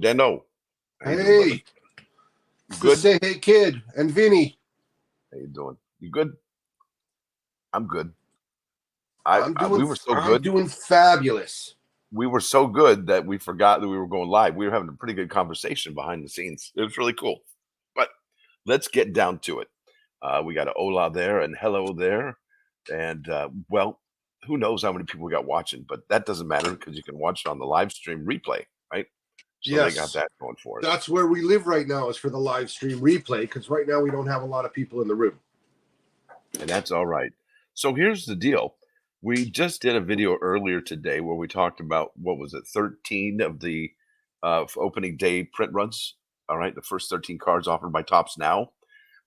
Dano. How you doing, brother? Hey, it's the Good? Say Hey Kid and Vinnie. How you doing? You good? I'm good. I'm We doing were so I'm good. doing fabulous. We were so good that we forgot that we were going live. We were having a pretty good conversation behind the scenes. It was really cool. But let's get down to it. We got a hola there and hello there. And well, who knows how many people we got watching, but that doesn't matter because you can watch it on the live stream replay, right? So they got Yes, that going for us. that's where we live right now is for the live stream replay because right now we don't have a lot of people in the room. And that's all right. So here's the deal. We just did a video earlier today where we talked about, what was it, 13 of the opening day print runs. All right, the first 13 cards offered by Tops Now.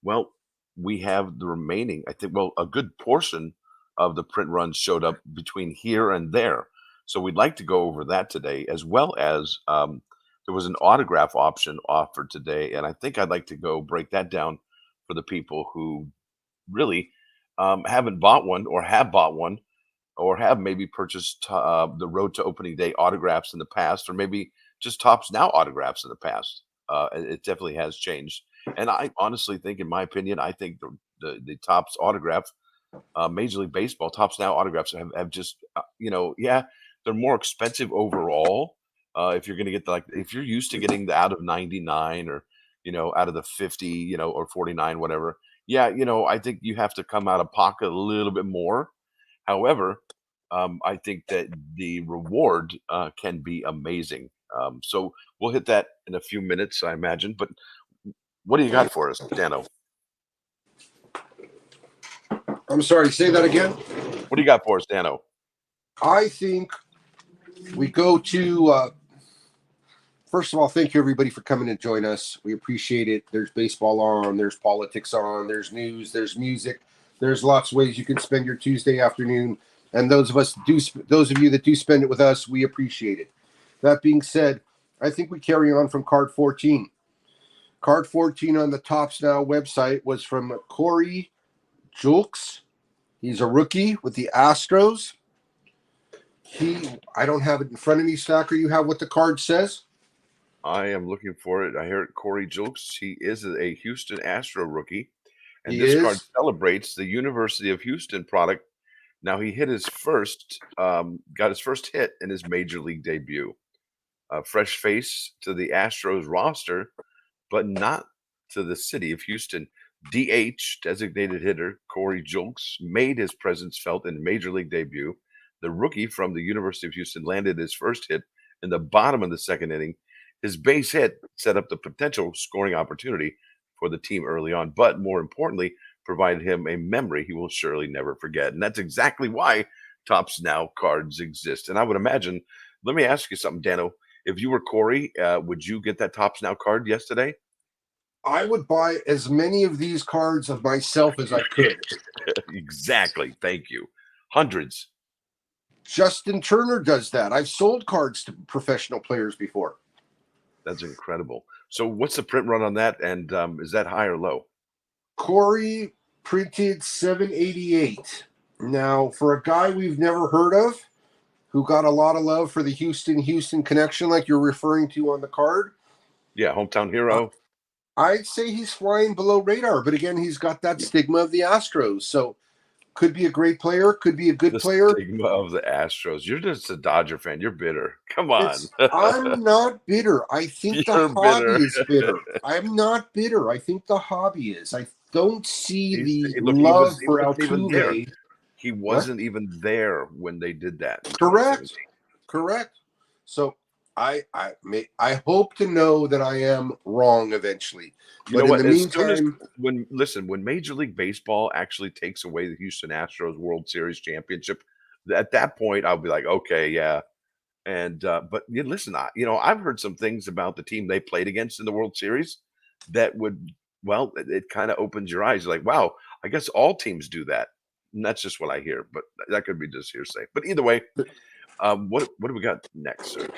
Well, we have the remaining, I think, well, a good portion of the print runs showed up between here and there. So we'd like to go over that today, as well as there was an autograph option offered today. And I think I'd like to go break that down for the people who really haven't bought one or have bought one or have maybe purchased the Road to Opening Day autographs in the past, or maybe just Tops Now autographs in the past. It definitely has changed. And I honestly think, in my opinion, I think the Tops autograph, Major League Baseball, Tops Now autographs have just, yeah, they're more expensive overall. If you're going to get if you're used to getting the out of 99 or, out of the 50, or 49, whatever. Yeah, I think you have to come out of pocket a little bit more. However, I think that the reward can be amazing. So we'll hit that in a few minutes, I imagine. But what do you got for us, Dano? I'm sorry, say that again. What do you got for us, Dano? I think we go to first of all, thank you everybody for coming and join us. We appreciate it. There's baseball on, there's politics on, there's news, there's music. There's lots of ways you can spend your Tuesday afternoon. And those of you that do spend it with us, we appreciate it. That being said, I think we carry on from card 14. Card 14 on the Tops Now website was from Corey Julks. He's a rookie with the Astros. I don't have it in front of me, Stacker. You have what the card says? I am looking for it. I hear it, Corey Julks. He is a Houston Astro rookie. And He this is. card celebrates the University of Houston product. Now he hit his got his first hit in his major league debut. A fresh face to the Astros roster, but not to the city of Houston. DH, designated hitter, Corey Julks, made his presence felt in major league debut. The rookie from the University of Houston landed his first hit in the bottom of the second inning. His base hit set up the potential scoring opportunity for the team early on, but more importantly, provided him a memory he will surely never forget. And that's exactly why Tops Now cards exist. And I would imagine, let me ask you something, Dano. If you were Corey, would you get that Tops Now card yesterday? I would buy as many of these cards of myself as I could. Exactly. Thank you. Hundreds. Justin Turner does that. I've sold cards to professional players before. That's incredible. So what's the print run on that? And is that high or low? Corey printed 788. Now, for a guy we've never heard of, who got a lot of love for the Houston connection, like you're referring to on the card. Yeah, hometown hero. I'd say he's flying below radar, but again, he's got that stigma of the Astros. So could be a great player, could be a good player. Stigma of the Astros. You're just a Dodger fan. You're bitter. Come on. I'm not bitter. I think the hobby is bitter. I'm not bitter. I think the hobby is. I don't see the love for Altuve. He wasn't even there when they did that. Correct. So I hope to know that I am wrong eventually. But in the meantime, when Major League Baseball actually takes away the Houston Astros World Series championship, at that point I'll be like, okay, yeah. And but listen, I've heard some things about the team they played against in the World Series that would, well, it kind of opens your eyes. You're like, wow, I guess all teams do that. And that's just what I hear, but that could be just hearsay. But either way, what do we got next, sir?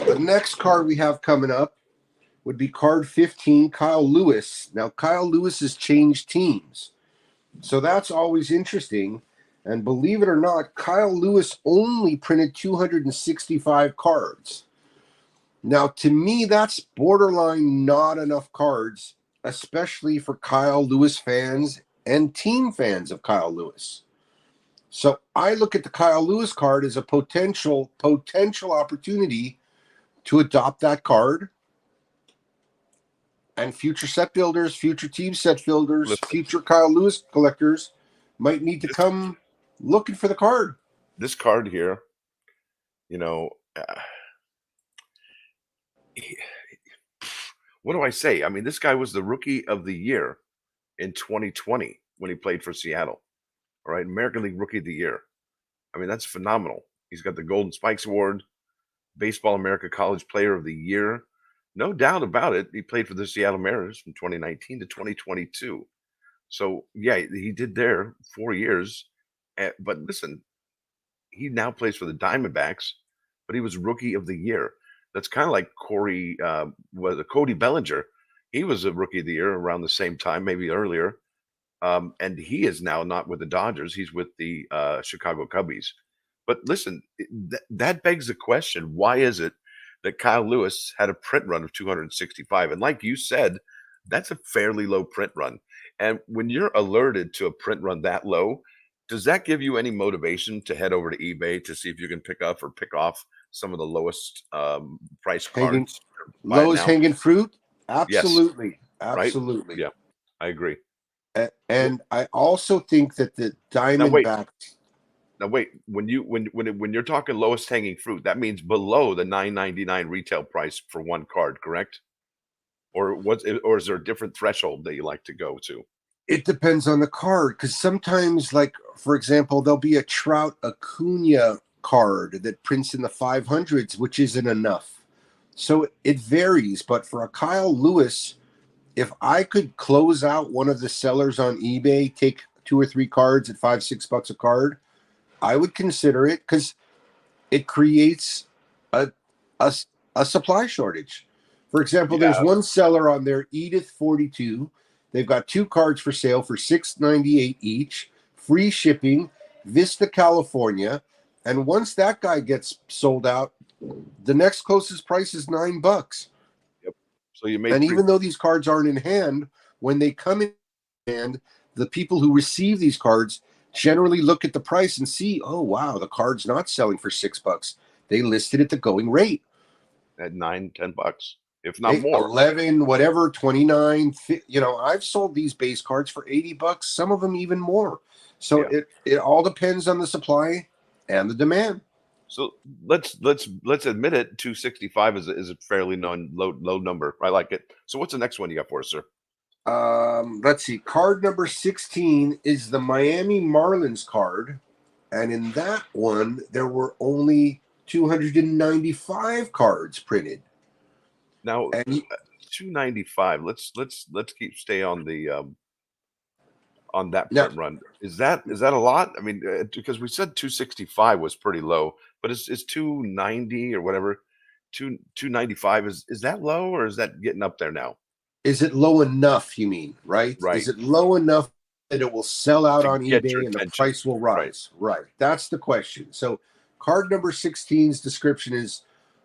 The next card we have coming up would be card 15, Kyle Lewis. Now, Kyle Lewis has changed teams, so that's always interesting. And believe it or not, Kyle Lewis only printed 265 cards. Now, to me, that's borderline not enough cards, especially for Kyle Lewis fans and team fans of Kyle Lewis. So I look at the Kyle Lewis card as a potential opportunity to adopt that card, and future set builders, future team set builders, Listen, future Kyle Lewis collectors might need to this come looking for the card. this card here, you know, uh, he- what do I say? I mean, this guy was the rookie of the year in 2020 when he played for Seattle. All right, American League Rookie of the Year. I mean, that's phenomenal. He's got the Golden Spikes Award, Baseball America College Player of the Year. No doubt about it. He played for the Seattle Mariners from 2019 to 2022. So, yeah, he did there 4 years. But listen, he now plays for the Diamondbacks, but he was Rookie of the Year. That's kind of like Cody Bellinger. He was a Rookie of the Year around the same time, maybe earlier. And he is now not with the Dodgers. He's with the Chicago Cubbies. But listen, that begs the question: why is it that Kyle Lewis had a print run of 265? And like you said, that's a fairly low print run. And when you're alerted to a print run that low, does that give you any motivation to head over to eBay to see if you can pick up or pick off some of the lowest price Hanging cards? Buy it lowest now. hanging fruit? Yes, Absolutely. right. Absolutely. Yeah, I agree. Wh- And I also think that the Now wait, Diamondbacks, Now wait, when you're talking lowest hanging fruit, that means below the 9.99 retail price for one card, correct? Or is there a different threshold that you like to go to? it depends on the card. Because sometimes, like, for example, there'll be a Trout Acuna card that prints in the 500s, which isn't enough. So it varies. But for a Kyle Lewis, if I could close out one of the sellers on eBay, take two or three cards at $5-6 a card, I would consider it, because it creates a, a a supply shortage. For example, there's Yeah. one seller on there, Edith 42. They've got two cards for sale for $6.98 each, free shipping, Vista, California. And once that guy gets sold out, the next closest price is $9. Yep. So you made And three. even though these cards aren't in hand, when they come in hand, the people who receive these cards generally look at the price and see, oh wow, the card's not selling for $6. They listed at the going rate. At 9, $10, if not Hey, more. 11, whatever, 29. I've sold these base cards for $80, some of them even more. So Yeah. it all depends on the supply and the demand. So let's admit it. 265 is a fairly low number. I like it. So what's the next one you got for us, sir? Let's see. Card number 16 is the Miami Marlins card. And in that one, there were only 295 cards printed. Now, And 295. Let's keep stay on that now, print run. Is that a lot? I mean, because we said 265 was pretty low, but is 290 or whatever, 295 is that low or is that getting up there now? is it low enough, you mean, right? Right. Is it low enough that it will sell out To on get your eBay and the attention. price will Right. rise? Right. That's the question. So, card number 16's description is: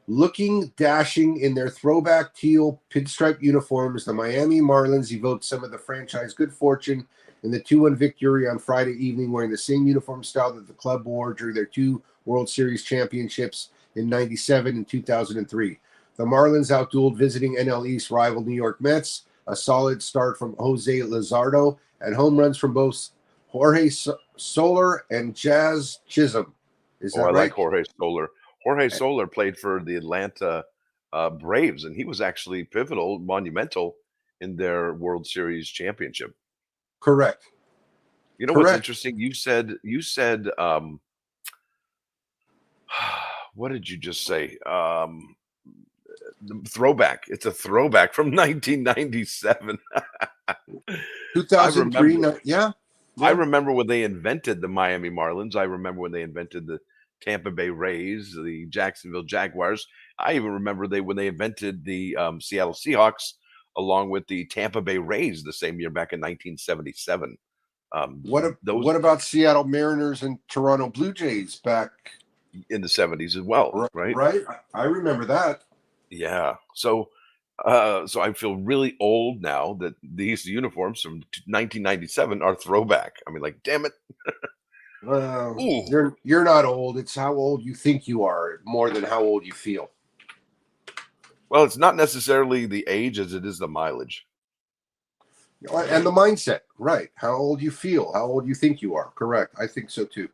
looking dashing in their throwback teal pinstripe uniforms, the Miami Marlins evoked some of the franchise good fortune in the 2-1 victory on Friday evening, wearing the same uniform style that the club wore during their two World Series championships in 97 and 2003. The Marlins outdueled visiting NL East rival New York Mets. A solid start from Jose Luzardo and home runs from both Jorge Soler and Jazz Chisholm. Is Oh, that I like right? Jorge Soler. Jorge Soler played for the Atlanta Braves, and he was actually pivotal, monumental in their World Series championship. Correct. You know what's Correct. interesting? You said what did you just say? The throwback. It's a throwback from 1997. I 2003. remember Yeah. I Yeah. remember when they invented the Miami Marlins. I remember when they invented the Tampa Bay Rays, the Jacksonville Jaguars. I even remember when they invented the Seattle Seahawks along with the Tampa Bay Rays the same year back in 1977. Those What about Seattle Mariners and Toronto Blue Jays back? in the 70s as well, right? Right. I remember that. Yeah. So I feel really old now that these uniforms from 1997 are throwback. I mean, like, damn it. Well, Ooh. you're not old. It's how old you think you are more than how old you feel. Well, it's not necessarily the age as it is the mileage. And the mindset, right? How old you feel, how old you think you are. Correct. I think so too.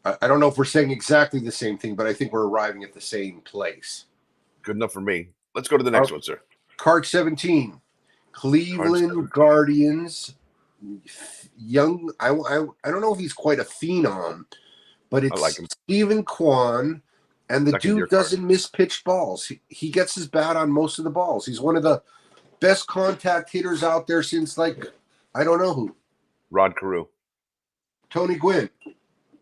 I don't know if we're saying exactly the same thing, but I think we're arriving at the same place. Good enough for me. Let's go to the Our next one, sir. card 17, Card Cleveland 17. Guardians. Young, I don't know if he's quite a phenom, but I like it's him. Stephen Kwan, and the Second year dude card. doesn't miss pitch balls. He gets his bat on most of the balls. He's one of the best contact hitters out there since, like, I don't know who. Rod Carew. Tony Gwynn.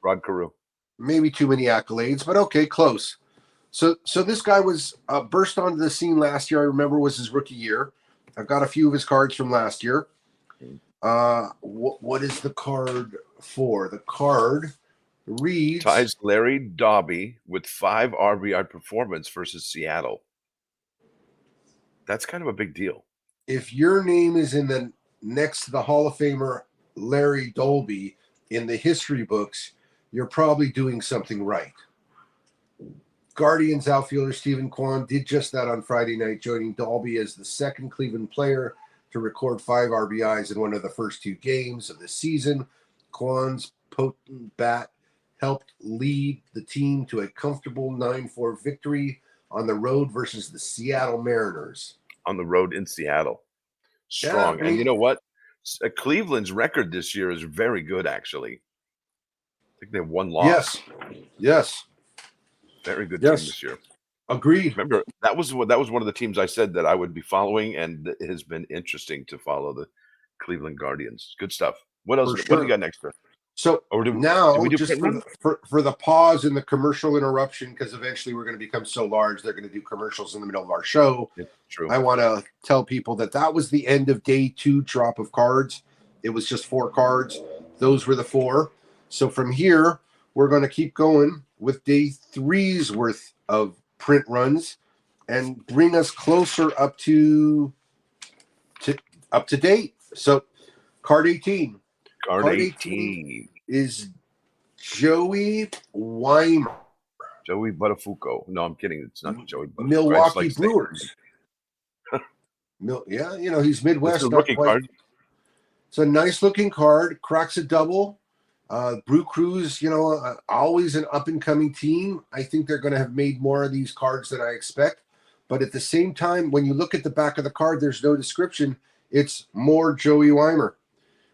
Rod Carew. Maybe too many accolades, but okay, close. So this guy was burst onto the scene last year. I remember was his rookie year. I've got a few of his cards from last year. What is the card for? The card reads: Ties Larry Doby with 5 RBI performance versus Seattle. That's kind of a big deal. if your name is in the next to the Hall of Famer Larry Dolby in the history books, you're probably doing something right. Guardians outfielder Stephen Kwan did just that on Friday night, joining Dolby as the second Cleveland player to record 5 RBIs in one of the first 2 games of the season. Kwan's potent bat helped lead the team to a comfortable 9-4 victory on the road versus the Seattle Mariners. On the road in Seattle. Yeah, Strong. I And you mean, know what? Cleveland's record this year is very good, actually. I think they have 1 yes, loss. yes, Very good team yes, this year. agreed. Remember, that was one of the teams I said that I would be following, and it has been interesting to follow the Cleveland Guardians. Good stuff. What else? For What do you sure. got next, sir? So Or do we now, do just print run? for the pause and the commercial interruption, because eventually we're going to become so large, they're going to do commercials in the middle of our show. It's true. I want to tell people that that was the end of day 2 drop of cards. It was just 4 cards. Those were the 4. So from here, we're going to keep going with day 3's worth of print runs and bring us closer to up to date. So card 18. Card Card 18 18. is Joey Weimer, Joey Buttafuoco. No, I'm kidding. It's not Joey Buttafuoco. I just Milwaukee like saying her name. Brewers. Yeah, he's This is a Midwest, not rookie quite. card. It's a nice looking card. Cracks a double. Brew Crews, always an up and coming team. I think they're going to have made more of these cards than I expect. But at the same time, when you look at the back of the card, there's no description. It's more Joey Weimer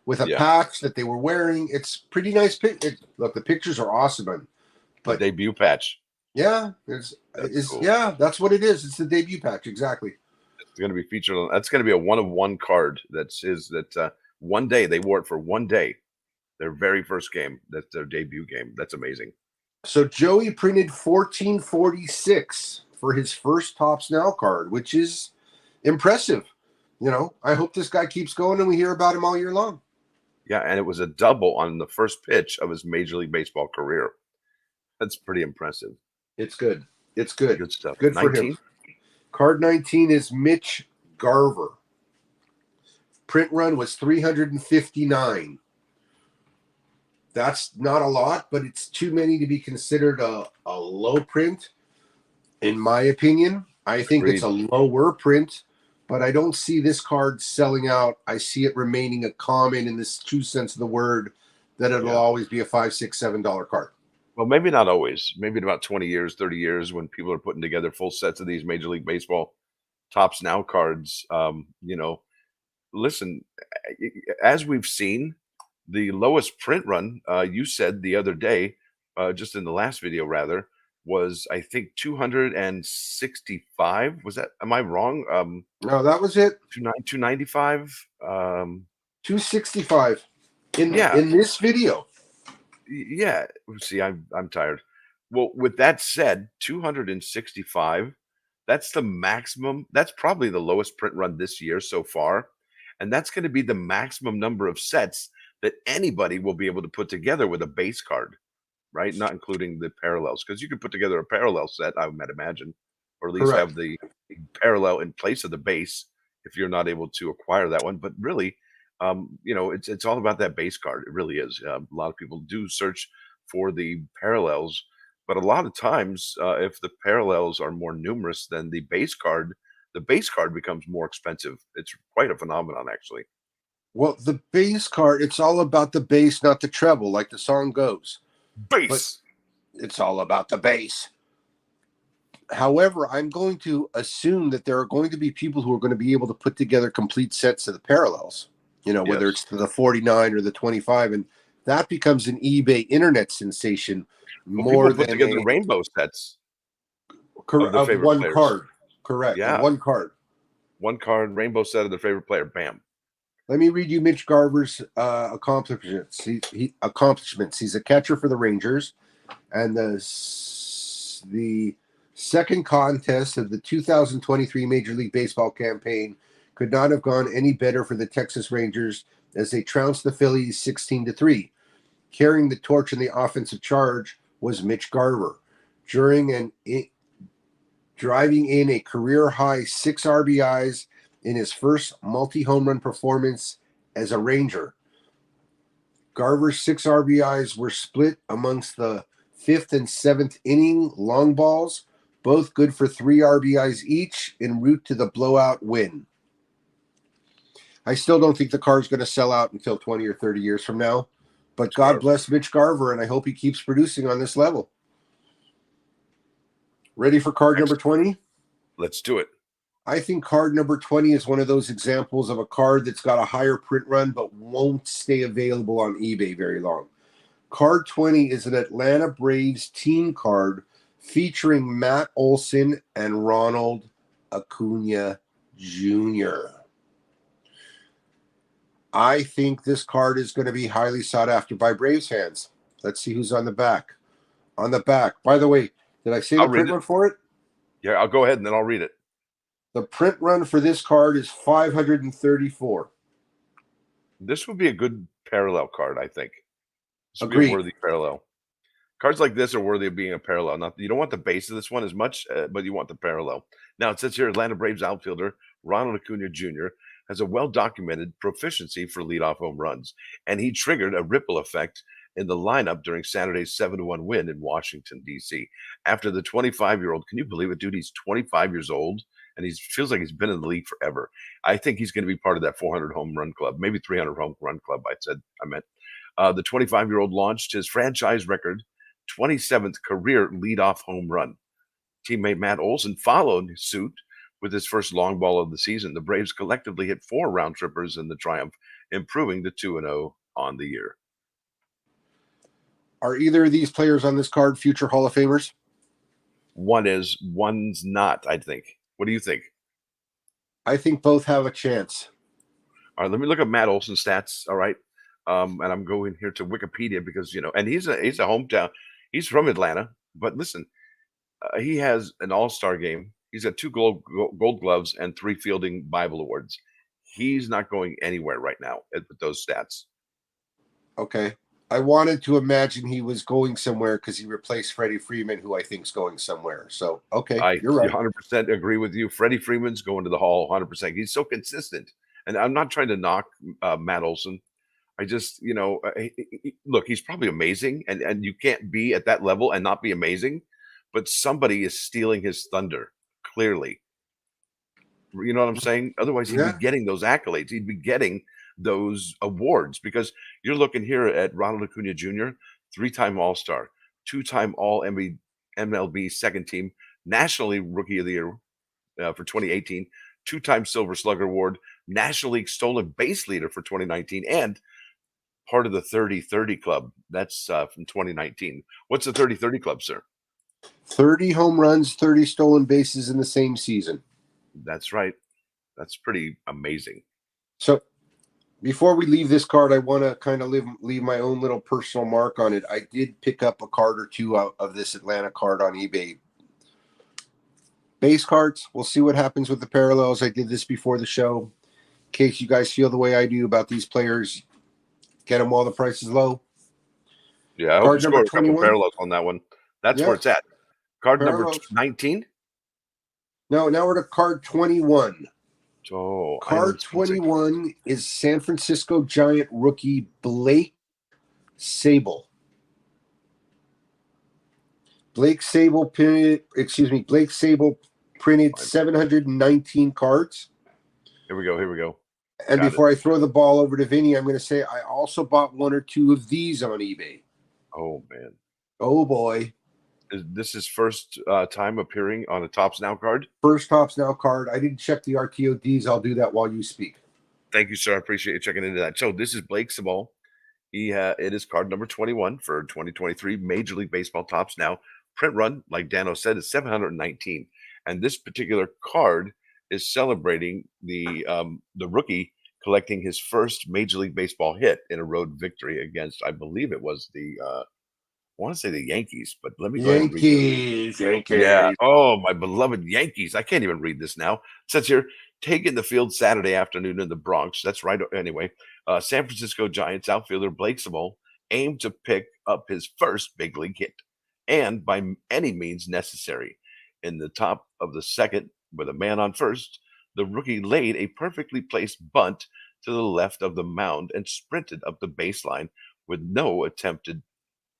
with a Yeah. patch that they were wearing. It's pretty nice. Look, the pictures are awesome, The but debut patch. yeah, That's cool. yeah, that's what it is. It's the debut patch, exactly. It's going to be featured on. That's going to be a one of one card. One day they wore it for one day. Their very first game. That's their debut game. That's amazing. So Joey printed 1446 for his first Tops Now card, which is impressive. I hope this guy keeps going and we hear about him all year long. Yeah, and it was a double on the first pitch of his Major League Baseball career. That's pretty impressive. It's good. It's good. Good stuff. Good for 19. him. Card 19 is Mitch Garver. Print run was 359. That's not a lot, but it's too many to be considered a low print, in my opinion. I think it's a lower print, but I don't see this card selling out. I see it remaining a common in this true sense of the word, that it'll always be a $5, $6, $7 card. Well, maybe not always. Maybe in about 20 years, 30 years, when people are putting together full sets of these Major League Baseball Tops Now cards. Listen, as we've seen, the lowest print run, you said the other day, just in the last video rather, was I think 265. Was that? Am I wrong? No, that was it. 295. 265 Yeah, in this video. yeah. See, I'm tired. Well, with that said, 265. That's the maximum. That's probably the lowest print run this year so far, and that's going to be the maximum number of sets that anybody will be able to put together with a base card, right? Not including the parallels, because you could put together a parallel set, I might imagine, or at least have Correct. the parallel in place of the base if you're not able to acquire that one. But really, it's all about that base card. It really is. A lot of people do search for the parallels, but a lot of times, if the parallels are more numerous than the base card becomes more expensive. It's quite a phenomenon, actually. Well, the bass card, it's all about the bass, not the treble, like the song goes. But Base. it's all about the bass. However, I'm going to assume that there are going to be people who are going to be able to put together complete sets of the parallels, whether Yes. it's the 49 or the 25. And that becomes an eBay internet sensation Well, people more put than together rainbow sets of their of favorite one players. card. Correct. Of Yeah, one card. one card rainbow set of their favorite player. Bam. Let me read you Mitch Garver's accomplishments. Accomplishments. He's a catcher for the Rangers, and the second contest of the 2023 Major League Baseball campaign could not have gone any better for the Texas Rangers as they trounced the Phillies 16-3. Carrying the torch in the offensive charge was Mitch Garver. Driving in a career high 6 RBIs in his first multi-home run performance as a Ranger. Garver's 6 RBIs were split amongst the fifth and seventh inning long balls, both good for 3 RBIs each en route to the blowout win. I still don't think the card's going to sell out until 20 or 30 years from now, but That's God fair. bless Mitch Garver, and I hope he keeps producing on this level. Ready for card number Excellent. 20? Let's do it. I think card number 20 is one of those examples of a card that's got a higher print run but won't stay available on eBay very long. Card 20 is an Atlanta Braves team card featuring Matt Olson and Ronald Acuna Jr. I think this card is going to be highly sought after by Braves fans. Let's see who's on the back. On the back. By the way, did I say I'll the read print it. run for it? Yeah, I'll go ahead and then I'll read it. The print run for this card is 534. This would be a good parallel card, I think. This would be a Agreed. worthy parallel. Cards like this are worthy of being a parallel. Not you don't want the base of this one as much, but you want the parallel. Now it says here, Atlanta Braves outfielder Ronald Acuna Jr. has a well-documented proficiency for leadoff home runs, and he triggered a ripple effect in the lineup during Saturday's 7-1 win in Washington D.C. After the 25-year-old, can you believe it, dude? He's 25 years old, and he feels like he's been in the league forever. I think he's going to be part of that 400 home run club, maybe 300 home run club. I meant. The 25-year-old launched his franchise record 27th career leadoff home run. Teammate Matt Olson followed suit with his first long ball of the season. The Braves collectively hit 4 round trippers in the triumph, improving to 2-0 on the year. Are either of these players on this card future Hall of Famers? One is, one's not, I think. What do you think? I think both have a chance. All right, let me look at Matt Olson's stats. All right. And I'm going here to Wikipedia because, and he's a hometown. He's from Atlanta. But listen, he has an all-star game. He's got 2 gold gloves and 3 fielding Bible awards. He's not going anywhere right now with those stats. Okay. I wanted to imagine he was going somewhere because he replaced Freddie Freeman, who I think is going somewhere. So, okay, I you're right. 100% agree with you. Freddie Freeman's going to the Hall 100%. He's so consistent. And I'm not trying to knock Matt Olson. I just, look, he's probably amazing. And you can't be at that level and not be amazing. But somebody is stealing his thunder, clearly. You know what I'm saying? Otherwise, he'd be Yeah. getting those accolades. He'd be getting those awards because you're looking here at Ronald Acuna Jr., 3-time All-Star, 2-time All-MLB second team, National League Rookie of the Year for 2018, 2-time Silver Slugger Award, National League Stolen Base Leader for 2019, and part of the 30-30 Club. That's from 2019. What's the 30-30 Club, sir? 30 home runs, 30 stolen bases in the same season. That's right. That's pretty amazing. So before we leave this card, I want to kind of leave my own little personal mark on it. I did pick up a card or two out of this Atlanta card on eBay. Base cards, we'll see what happens with the parallels. I did this before the show. In case you guys feel the way I do about these players, get them while the price is low. Yeah, I hope you score a couple parallels on that one. That's where it's at. Card number Parallels. 19. Now we're to card 21. Oh, I Card don't see. 21 is San Francisco Giant rookie Blake Sable. Blake Sable printed 719 cards. Here we go. Here we go. And Got it. before I throw the ball over to Vinny, I'm going to say I also bought one or two of these on eBay. Oh man. Oh boy. Is this his first time appearing on a Tops Now card? First Tops Now card. I didn't check the RTODs. I'll do that while you speak. Thank you, sir. I appreciate you checking into that. So this is Blake Sabal. It is card number 21 for 2023 Major League Baseball Tops Now. Print run, like Dano said, is 719. And this particular card is celebrating the rookie collecting his first Major League Baseball hit in a road victory against, I believe it was I want to say the Yankees, but let me go ahead and read this. Yeah. Yankees. Oh, my beloved Yankees. I can't even read this now. It says here, taking the field Saturday afternoon in the Bronx. That's right. Anyway, San Francisco Giants outfielder Blake Savole aimed to pick up his first big league hit, and by any means necessary. In the top of the second, with a man on first, the rookie laid a perfectly placed bunt to the left of the mound and sprinted up the baseline with no attempted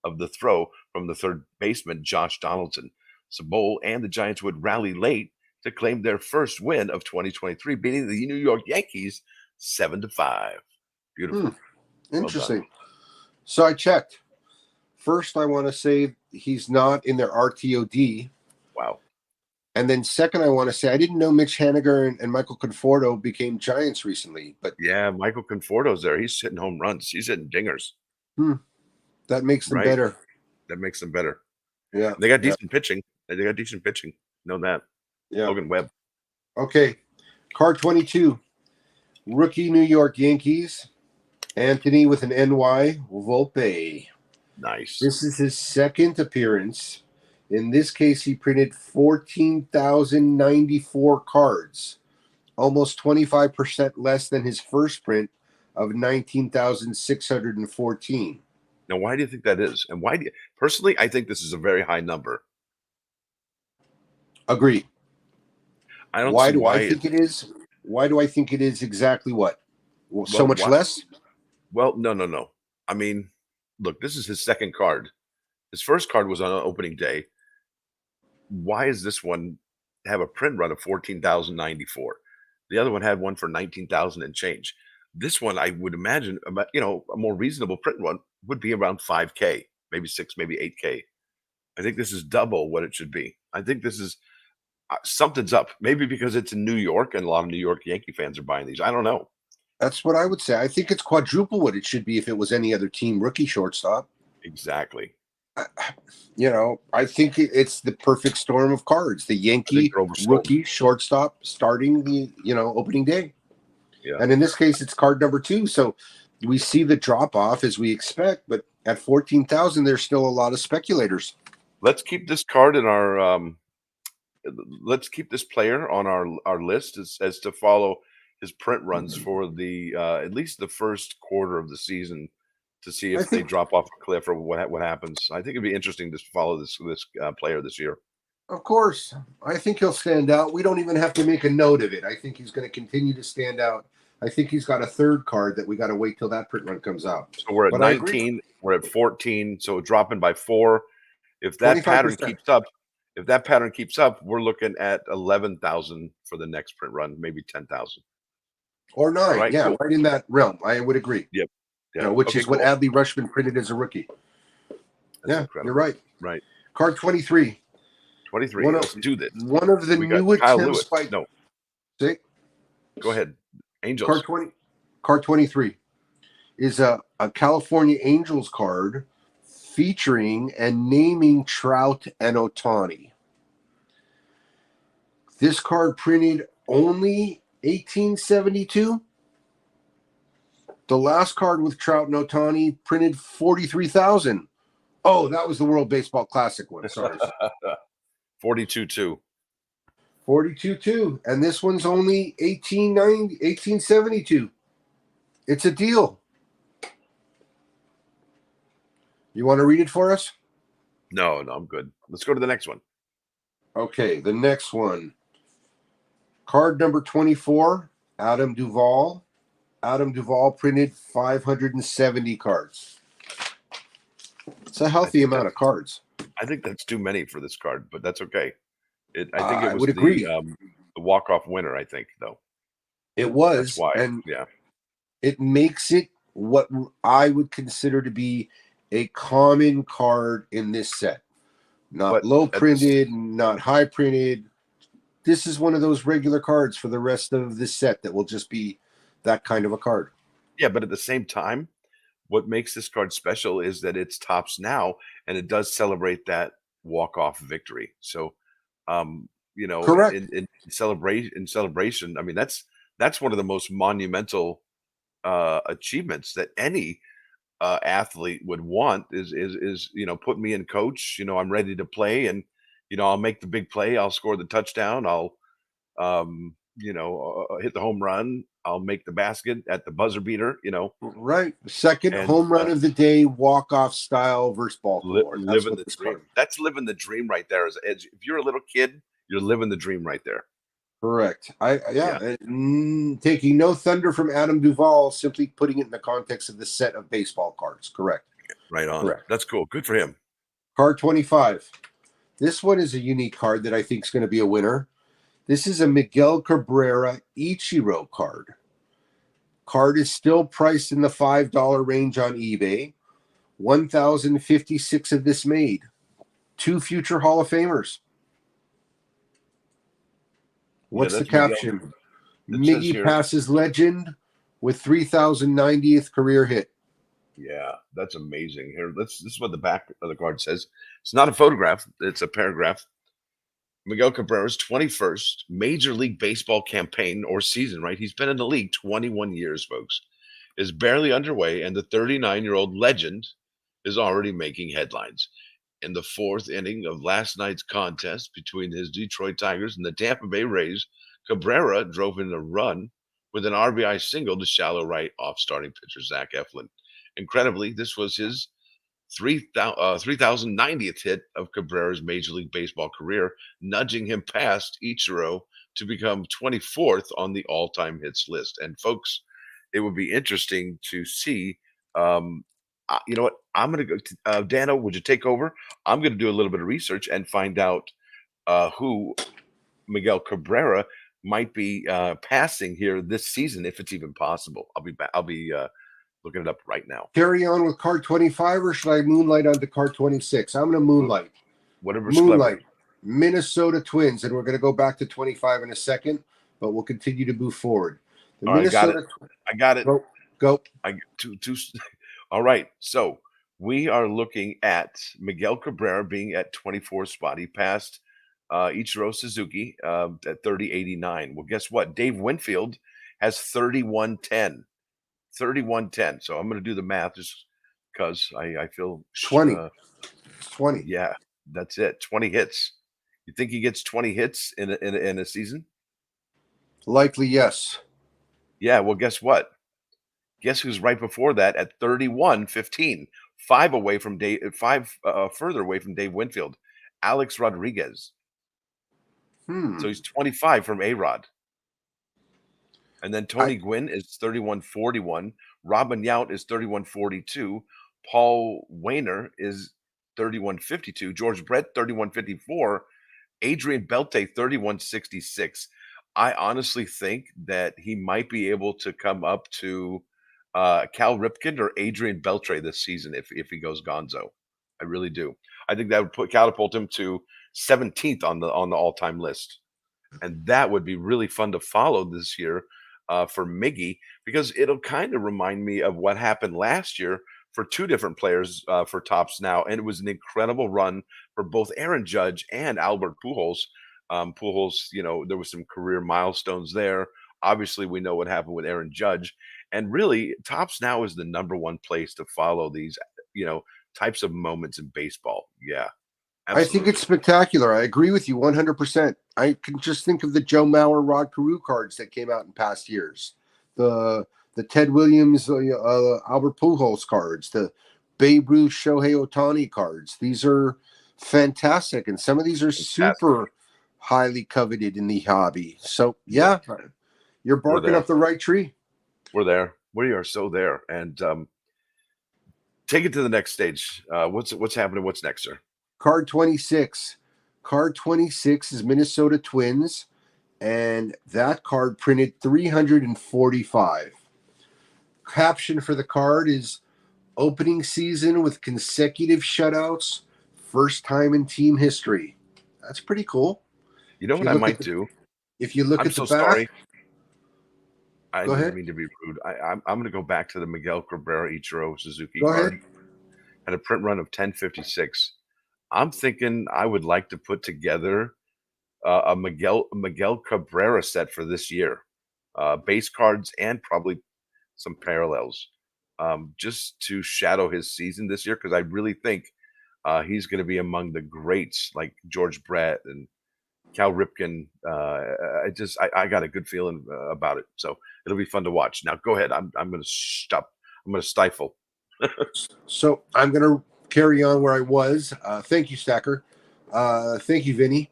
of the throw from the third baseman, Josh Donaldson. Sabole and the Giants would rally late to claim their first win of 2023, beating the New York Yankees 7-5. Beautiful. Interesting. Well done. So I checked. First, I want to say he's not in their RTOD. Wow. And then second, I want to say I didn't know Mitch Haniger and Michael Conforto became Giants recently. But yeah, Michael Conforto's there. He's hitting home runs. He's hitting dingers. That makes them right. better. That makes them better. Yeah. They got decent pitching. They got decent pitching. Know that. Yeah. Logan Webb. Okay. Card 22. Rookie New York Yankees. Anthony with an NY. Volpe. Nice. This is his second appearance. In this case, he printed 14,094 cards, almost 25% less than his first print of 19,614. Now, why do you think that is? And why do you, personally, I think this is a very high number. Agree. I don't Why see do why I think it is? Why do I think it is exactly what? Well, so much why, less? Well, no. I mean, look, this is his second card. His first card was on opening day. Why is this one have a print run of 14,094? The other one had one for 19,000 and change. This one, I would imagine, a more reasonable print run would be around 5K, maybe 6, maybe 8K. I think this is double what it should be. I think this is something's up. Maybe because it's in New York and a lot of New York Yankee fans are buying these. I don't know. That's what I would say. I think it's quadruple what it should be if it was any other team rookie shortstop. Exactly. I think it's the perfect storm of cards. The Yankee rookie shortstop starting the, opening day. Yeah. And in this case, it's card number 2. So we see the drop off as we expect, but at 14,000, there's still a lot of speculators. Let's keep this card in our let's keep this player on our list as to follow his print runs for the at least the first quarter of the season to see if they drop off a cliff or what happens. I think it'd be interesting to follow this player this year. Of course, I think he'll stand out. We don't even have to make a note of it. I think he's going to continue to stand out. I think he's got a third card that we got to wait till that print run comes out. So we're at 19. We're at 14. So dropping by 4. If that 25%. pattern keeps up, we're looking at 11,000 for the next print run, maybe 10,000 or 9. Right, yeah, cool. Right in that realm. I would agree. Yep. Yeah, which is what Adley Rutschman printed as a rookie. That's incredible. You're right. Right. Card 23. 23. Let's do this. One of the new attempts by Go ahead. Angels. Card 23 is a California Angels card featuring and naming Trout and Ohtani. This card printed only 1872. The last card with Trout and Ohtani printed 43,000. Oh, that was the World Baseball Classic one. Sorry. 42-2. 42-2. And this one's only 1872. It's a deal. You want to read it for us? No, I'm good. Let's go to the next one. Okay, the next one. Card number 24, Adam Duvall. Adam Duvall printed 570 cards. It's a I healthy think amount that's of cards. I think that's too many for this card, but that's okay. I think it I was would agree. the walk-off winner, I think, though. It That's was, why. and Yeah. it makes it what I would consider to be a common card in this set. Not But low at this printed, not high printed. This is one of those regular cards for the rest of this set that will just be that kind of a card. Yeah, but at the same time, what makes this card special is that it's tops now, and it does celebrate that walk-off victory. So, Correct. in celebration, I mean, that's one of the most monumental achievements that any athlete would want is put me in, coach. I'm ready to play, and I'll make the big play. I'll score the touchdown. I'll hit the home run. I'll make the basket at the buzzer beater. Right. Second And home run of the day, walk-off style versus Baltimore. That's living what the this dream. card. That's living the dream right there. If you're a little kid, you're living the dream right there. Correct. Yeah, Taking no thunder from Adam Duvall, simply putting it in the context of the set of baseball cards. Correct. right on. Correct. That's cool. Good for him. Card 25. This one is a unique card that I think is going to be a winner. This is a Miguel Cabrera Ichiro card. Card is still priced in the $5 range on eBay. 1,056 of this made. 2 future Hall of Famers. What's the caption? Miggy passes legend with 3,090th career hit. Yeah, that's amazing. Here, this is what the back of the card says. It's not a photograph; it's a paragraph. Miguel Cabrera's 21st Major League Baseball campaign or season. Right, he's been in the league 21 years, folks. Is barely underway, and the 39-year-old legend is already making headlines. In the fourth inning of last night's contest between his Detroit Tigers and the Tampa Bay Rays, Cabrera drove in a run with an RBI single to shallow right off starting pitcher Zach Eflin. Incredibly, this was his 3,090th hit of Cabrera's Major League Baseball career, nudging him past Ichiro to become 24th on the all-time hits list. And folks, it would be interesting to see. You know what? I'm going to go. Dano, would you take over? I'm going to do a little bit of research and find out who Miguel Cabrera might be passing here this season, if it's even possible. I'll be back. I'll be looking it up right now. Carry on with card 25, or should I moonlight onto card 26? I'm going to moonlight. Whatever's clever. Minnesota Twins, and we're going to go back to 25 in a second, but we'll continue to move forward. The All right, I got it. Go. All right. So we are looking at Miguel Cabrera being at 24th spot. He passed Ichiro Suzuki at 30.89. Well, guess what? Dave Winfield has 31.10. 31.10. So I'm going to do the math just because I feel 20. 20. Yeah, that's it. 20 hits. You think he gets 20 hits in a season? Likely, yes. Yeah. Well, guess what? Guess who's right before that at 31.15, five further away from Dave Winfield, Alex Rodriguez. So he's 25 from A-Rod. And then Tony Gwynn is 31.41. Robin Yount is 31.42. Paul Wainer is 31.52. George Brett, 31.54. Adrian Belte, 31.66. I honestly think that he might be able to come up to Cal Ripken or Adrian Beltre this season if he goes gonzo. I really do. I think that would catapult him to 17th on the all-time list. And that would be really fun to follow this year for Miggy, because it'll kind of remind me of what happened last year for two different players for Tops Now. And it was an incredible run for both Aaron Judge and Albert Pujols. Pujols, there was some career milestones there. Obviously, we know what happened with Aaron Judge. And really, Tops Now is the number one place to follow these, types of moments in baseball. Yeah. Absolutely. I think it's spectacular. I agree with you 100%. I can just think of the Joe Mauer, Rod Carew cards that came out in past years. The Ted Williams, Albert Pujols cards, the Babe Ruth, Shohei Ohtani cards. These are fantastic. And some of these are super highly coveted in the hobby. So Yep, yeah, you're we're barking there. up the right tree. We're there. We are so there. And take it to the next stage. What's happening? What's next, sir? Card 26. Card 26 is Minnesota Twins, and that card printed 345. Caption for the card is opening season with consecutive shutouts, first time in team history. That's pretty cool. You know If what you I look at might the do? if you look I'm at the so back, sorry. I go didn't ahead. mean to be rude. I'm going to go back to the Miguel Cabrera Ichiro Suzuki Go ahead. card and a print run of 1056. I'm thinking I would like to put together a Miguel Cabrera set for this year, base cards and probably some parallels, just to shadow his season this year because I really think he's going to be among the greats like George Brett and Cal Ripken. I got a good feeling about it, so it'll be fun to watch. Now, go ahead. I'm going to stop. I'm going to stifle. So I'm going to carry on where I was. Thank you, Stacker. Thank you, Vinny.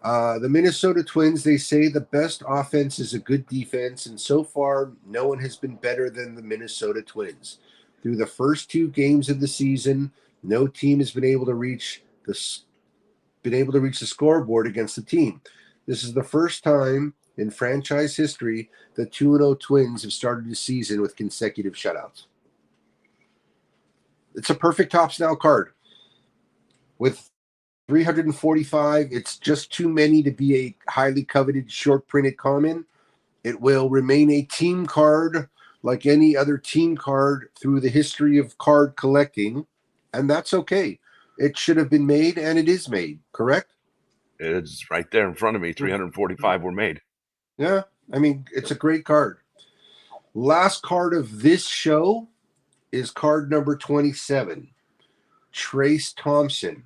The Minnesota Twins, they say the best offense is a good defense, and so far, no one has been better than the Minnesota Twins. Through the first two games of the season, no team has been able to reach the scoreboard against the team. This is the first time in franchise history the 2-0 Twins have started the season with consecutive shutouts. It's a perfect tops now card. With 345, it's just too many to be a highly coveted short printed common. It will remain a team card like any other team card through the history of card collecting, and that's okay. It should have been made, and it is made, correct? It's right there in front of me. 345 were made. Yeah, I mean, it's a great card. Last card of this show is card number 27, Trace Thompson,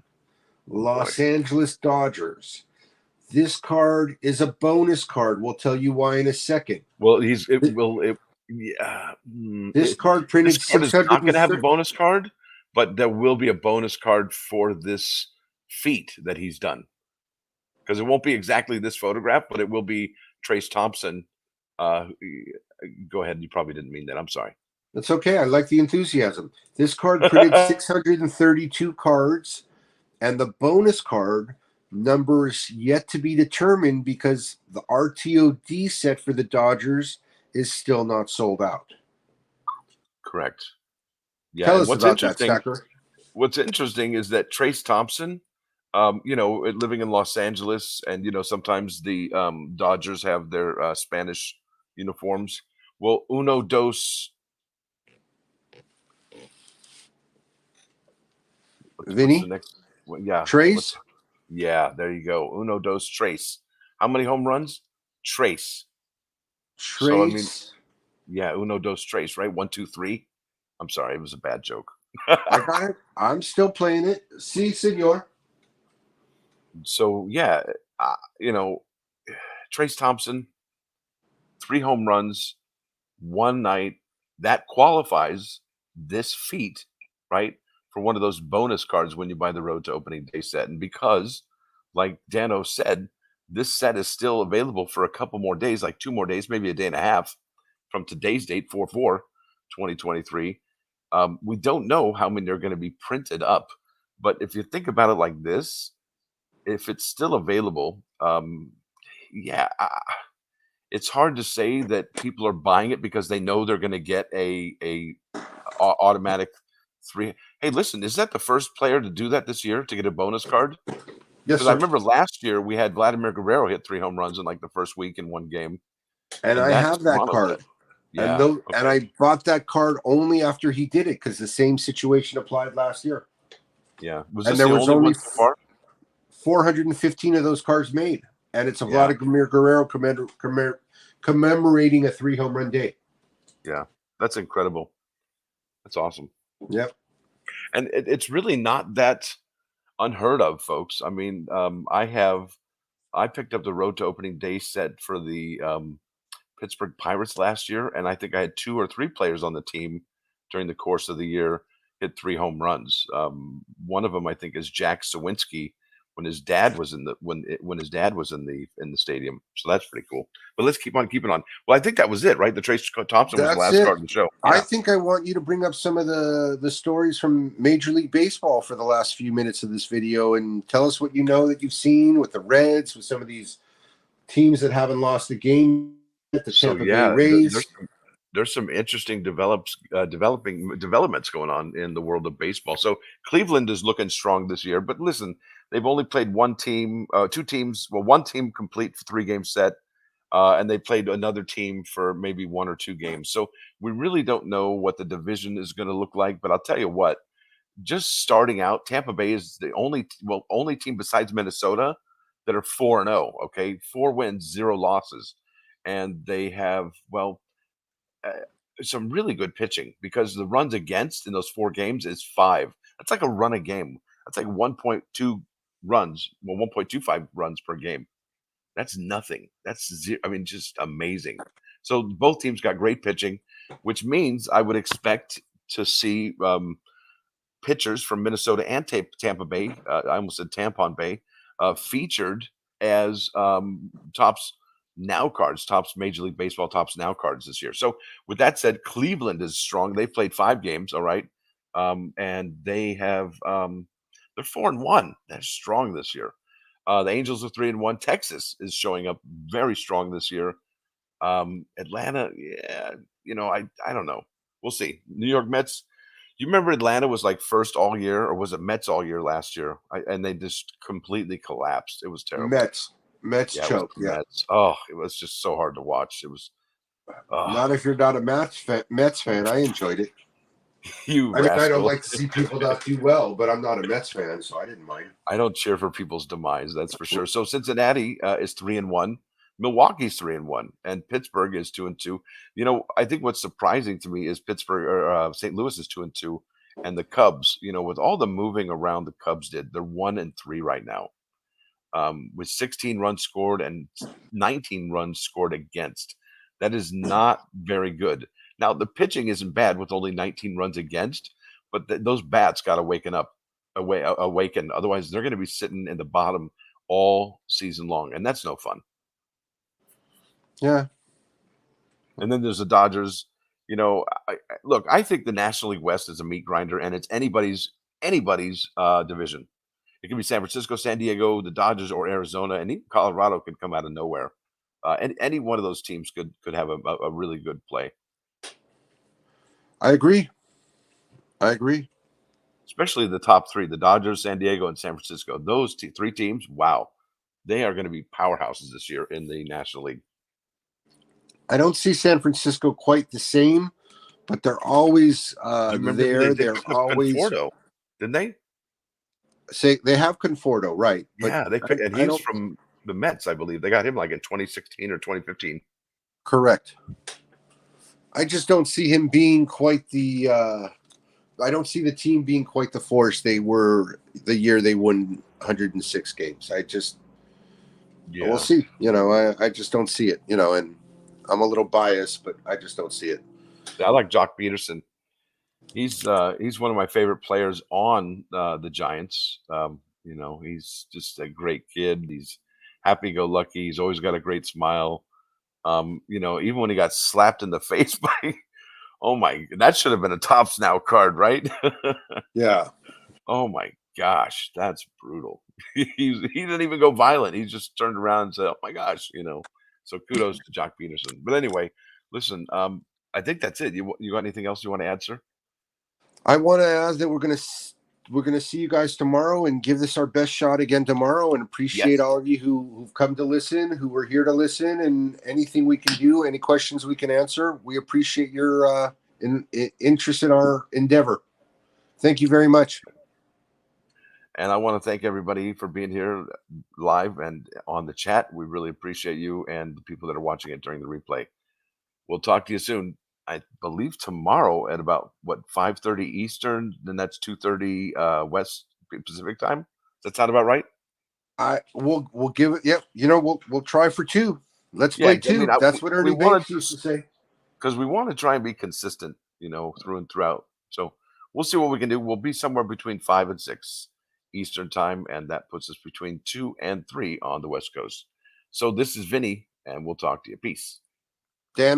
Oh boy. Los Angeles Dodgers. This card is a bonus card. We'll tell you why in a second. Well, yeah. This card This printed card is not going to have a 630. bonus card, but there will be a bonus card for this feat that he's done because it won't be exactly this photograph, but it will be Trace Thompson. Uh, Go ahead. You probably didn't mean that. I'm sorry. That's okay. I like the enthusiasm. This card printed 632 cards, and the bonus card number is yet to be determined because the RTOD set for the Dodgers is still not sold out. Correct. Yeah, Tell and us about that, Stacker. what's interesting is that Trace Thompson, living in Los Angeles, and sometimes the Dodgers have their Spanish uniforms. Well, uno dos. What's the Vinny, next? Well, yeah, what's Trace, yeah? There you go. Uno dos Trace. How many home runs? Trace. So I mean, Trace. yeah, uno dos Trace, right? One, two, three. I'm sorry, it was a bad joke. I got it. I'm still playing it. Si, senor. So yeah, uh, you know, Trace Thompson, 3 home runs, one night. That qualifies this feat, right, for one of those bonus cards when you buy the Road to Opening Day set. And because, like Dano said, this set is still available for a couple more days, like 2 more days, maybe a day and a half from today's date, 4/4/2023. We don't know how many are going to be printed up. But if you think about it like this, if it's still available, yeah, it's hard to say that people are buying it because they know they're going to get a automatic three. Hey, listen, is that the first player to do that this year to get a bonus card? Yes, Because I sir. remember last year we had Vladimir Guerrero hit 3 home runs in like the first week in one game, And and I that's have that Toronto did. card. Yeah. And Okay. I bought that card only after he did it because the same situation applied last year. Yeah. Was And this there the was only one only so far? 415 of those cards made. And it's a Yeah. Vladimir Guerrero commemorating a 3 home run day. Yeah. That's incredible. That's awesome. Yep. And it's really not that unheard of, folks. I mean, I picked up the Road to Opening Day set for the Pittsburgh Pirates last year, and I think I had 2 or 3 players on the team during the course of the year hit 3 home runs. One of them, I think, is Jack Sawinski when his dad was in the when his dad was in the stadium. So that's pretty cool. But let's keep on keeping on. Well, I think that was it, right? The Trace Thompson was the That's last it. card in the show. I Yeah. think I want you to bring up some of the stories from Major League Baseball for the last few minutes of this video and tell us what you know that you've seen with the Reds, with some of these teams that haven't lost a game at the So Tampa Bay yeah, Rays. there's some interesting developments going on in the world of baseball. So Cleveland is looking strong this year, but listen, they've only played two teams, well, one team complete for 3 game set, and they played another team for maybe 1 or 2 games. So we really don't know what the division is going to look like. But I'll tell you what, just starting out, Tampa Bay is the only team besides Minnesota that are 4-0. Okay, 4 wins, 0 losses, and they have uh, some really good pitching because the runs against in those 4 games is 5. That's like a run a game. That's like 1.2 runs, well, 1.25 runs per game. That's nothing. That's zero. I mean, just amazing. So both teams got great pitching, which means I would expect to see pitchers from Minnesota and Tampa Bay. I almost said Tampon Bay, featured as tops Major League Baseball tops now cards this year. So with that said, Cleveland is strong. They've played 5 games, all right, and they're 4-1. They're strong this year. The Angels are 3-1. Texas is showing up very strong this year. Atlanta, yeah, I don't know. We'll see. New York Mets. You remember Atlanta was like first all year, or was it Mets all year last year? And they just completely collapsed. It was terrible. Mets Yeah, it was choke. the Yeah, Mets. Oh, it was just so hard to watch. It was, oh, not if you're not a Mets fan. I enjoyed it. you I mean, I don't rascal. like to see people not do well, but I'm not a Mets fan, so I didn't mind. I don't cheer for people's demise, that's for sure. So Cincinnati is 3-1, Milwaukee's 3-1, and Pittsburgh is 2-2. I think what's surprising to me is Pittsburgh or St. Louis is 2-2, and the Cubs. With all the moving around the Cubs did, they're 1-3 right now, with 16 runs scored and 19 runs scored against. That is not very good. Now the pitching isn't bad with only 19 runs against, but those bats got to awaken. Otherwise, they're going to be sitting in the bottom all season long, and that's no fun. Yeah, And then there's the Dodgers. Look, I think the National League West is a meat grinder, and it's anybody's division. It could be San Francisco, San Diego, the Dodgers, or Arizona, and even Colorado could come out of nowhere. And any one of those teams could have a really good play, I agree. I agree. especially the top three: the Dodgers, San Diego, and San Francisco. Those 3 teams, wow, they are going to be powerhouses this year in the National League. I don't see San Francisco quite the same, but they're always You remember there. they They're picked up always Conforto, didn't they? say they have Conforto, right? But Yeah, they picked, and I he's don't from the Mets, I believe. They got him like in 2016 or 2015. correct. I just don't see him being quite the. I don't see the team being quite the force they were the year they won 106 games. We'll Yeah, see. I just don't see it. And I'm a little biased, but I just don't see it. I like Jock Peterson. He's one of my favorite players on the Giants. He's just a great kid. He's happy-go-lucky. He's always got a great smile. Even when he got slapped in the face by, oh my, that should have been a Tops Now card, right? Yeah. Oh my gosh, that's brutal. He didn't even go violent. He just turned around and said, "Oh my gosh." So kudos to Jock Peterson. But anyway, listen, I think that's it. You got anything else you want to add, sir? I want to add that we're gonna see you guys tomorrow and give this our best shot again tomorrow. And appreciate Yes. all of you who've come to listen, who were here to listen, and anything we can do, any questions we can answer. We appreciate your interest in our endeavor. Thank you very much. And I want to thank everybody for being here live and on the chat. We really appreciate you and the people that are watching it during the replay. We'll talk to you soon. I believe tomorrow at about 5:30 Eastern, then that's 2:30 West Pacific time. Does that sound about right? We'll give it. Yep. We'll try for 2. Let's Yeah, play I mean, 2. That's what we Ernie wanted Banks to, used to say. because we want to try and be consistent, through and throughout. So we'll see what we can do. We'll be somewhere between 5 and 6 Eastern time, and that puts us between 2 and 3 on the West Coast. So this is Vinny, and we'll talk to you. Peace.